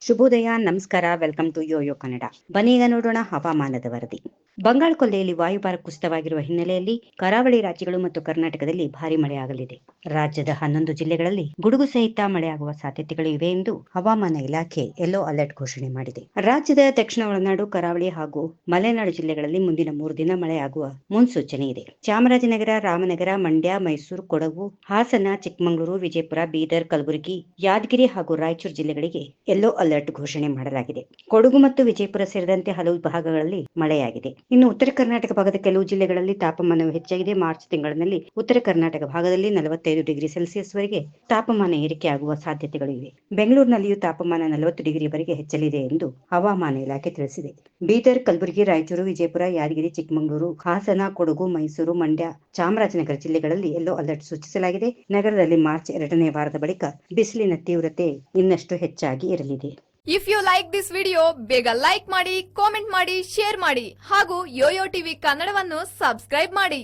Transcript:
ಶುಭೋದಯ, ನಮಸ್ಕಾರ. Welcome to YoYo Kannada. ಬನ್ನಿ ಈಗ ನೋಡೋಣ ಹವಾಮಾನದ ವರದಿ. ಬಂಗಾಳ ಕೊಲ್ಲಿಯಲ್ಲಿ ವಾಯುಭಾರ ಕುಸಿತವಾಗಿರುವ ಹಿನ್ನೆಲೆಯಲ್ಲಿ ಕರಾವಳಿ ರಾಜ್ಯಗಳು ಮತ್ತು ಕರ್ನಾಟಕದಲ್ಲಿ ಭಾರಿ ಮಳೆಯಾಗಲಿದೆ. ರಾಜ್ಯದ 11 ಜಿಲ್ಲೆಗಳಲ್ಲಿ ಗುಡುಗು ಸಹಿತ ಮಳೆಯಾಗುವ ಸಾಧ್ಯತೆಗಳು ಇವೆ ಎಂದು ಹವಾಮಾನ ಇಲಾಖೆ ಯೆಲ್ಲೋ ಅಲರ್ಟ್ ಘೋಷಣೆ ಮಾಡಿದೆ. ರಾಜ್ಯದ ದಕ್ಷಿಣ ಒಳನಾಡು, ಕರಾವಳಿ ಹಾಗೂ ಮಲೆನಾಡು ಜಿಲ್ಲೆಗಳಲ್ಲಿ ಮುಂದಿನ 3 ದಿನ ಮಳೆಯಾಗುವ ಮುನ್ಸೂಚನೆ ಇದೆ. ಚಾಮರಾಜನಗರ, ರಾಮನಗರ, ಮಂಡ್ಯ, ಮೈಸೂರು, ಕೊಡಗು, ಹಾಸನ, ಚಿಕ್ಕಮಗಳೂರು, ವಿಜಯಪುರ, ಬೀದರ್, ಕಲಬುರಗಿ, ಯಾದಗಿರಿ ಹಾಗೂ ರಾಯಚೂರು ಜಿಲ್ಲೆಗಳಿಗೆ ಯೆಲ್ಲೋ ಅಲರ್ಟ್ ಘೋಷಣೆ ಮಾಡಲಾಗಿದೆ. ಕೊಡಗು ಮತ್ತು ವಿಜಯಪುರ ಸೇರಿದಂತೆ ಹಲವು ಭಾಗಗಳಲ್ಲಿ ಮಳೆಯಾಗಿದೆ. ಇನ್ನು ಉತ್ತರ ಕರ್ನಾಟಕ ಭಾಗದ ಕೆಲವು ಜಿಲ್ಲೆಗಳಲ್ಲಿ ತಾಪಮಾನವು ಹೆಚ್ಚಾಗಿದೆ. ಮಾರ್ಚ್ ತಿಂಗಳಿನಲ್ಲಿ ಉತ್ತರ ಕರ್ನಾಟಕ ಭಾಗದಲ್ಲಿ 45 ಡಿಗ್ರಿ ಸೆಲ್ಸಿಯಸ್ ವರೆಗೆ ತಾಪಮಾನ ಏರಿಕೆಯಾಗುವ ಸಾಧ್ಯತೆಗಳು ಇವೆ. ಬೆಂಗಳೂರಿನಲ್ಲಿಯೂ ತಾಪಮಾನ 40 ಡಿಗ್ರಿವರೆಗೆ ಹೆಚ್ಚಲಿದೆ ಎಂದು ಹವಾಮಾನ ಇಲಾಖೆ ತಿಳಿಸಿದೆ. ಬೀದರ್, ಕಲಬುರಗಿ, ರಾಯಚೂರು, ವಿಜಯಪುರ, ಯಾದಗಿರಿ, ಚಿಕ್ಕಮಗಳೂರು, ಹಾಸನ, ಕೊಡಗು, ಮೈಸೂರು, ಮಂಡ್ಯ, ಚಾಮರಾಜನಗರ ಜಿಲ್ಲೆಗಳಲ್ಲಿ ಯೆಲ್ಲೋ ಅಲರ್ಟ್ ಸೂಚಿಸಲಾಗಿದೆ. ನಗರದಲ್ಲಿ ಮಾರ್ಚ್ 2ನೇ ವಾರದ ಬಳಿಕ ಬಿಸಿಲಿನ ತೀವ್ರತೆ ಇನ್ನಷ್ಟು ಹೆಚ್ಚಾಗಿ ಇರಲಿದೆ. If you like this video, ಬೇಗ ಲೈಕ್ ಮಾಡಿ, ಕಾಮೆಂಟ್ ಮಾಡಿ, ಶೇರ್ ಮಾಡಿ ಹಾಗೂ ಯೋಯೋ ಟಿವಿ ಕನ್ನಡವನ್ನು ಸಬ್ಸ್ಕ್ರೈಬ್ ಮಾಡಿ.